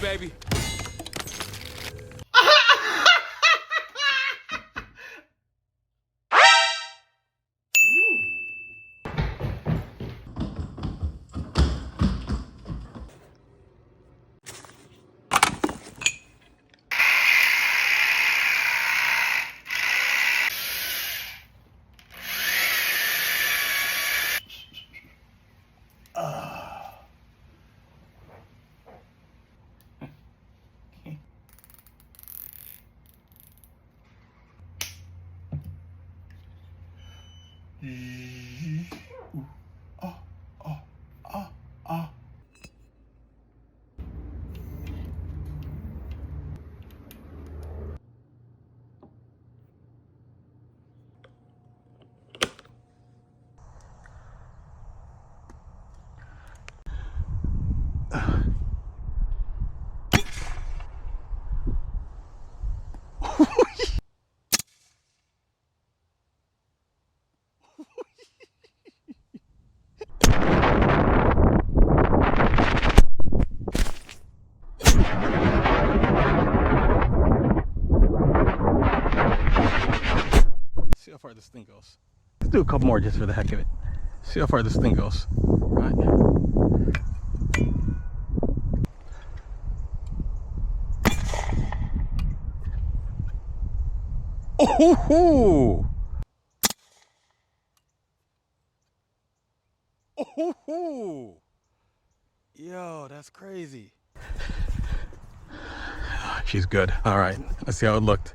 me, baby. See how far this thing goes. Let's do a couple more just for the heck of it. See how far this thing goes. All right. Oh! Oh! Yo, that's crazy. She's good. All right, let's see how it looked.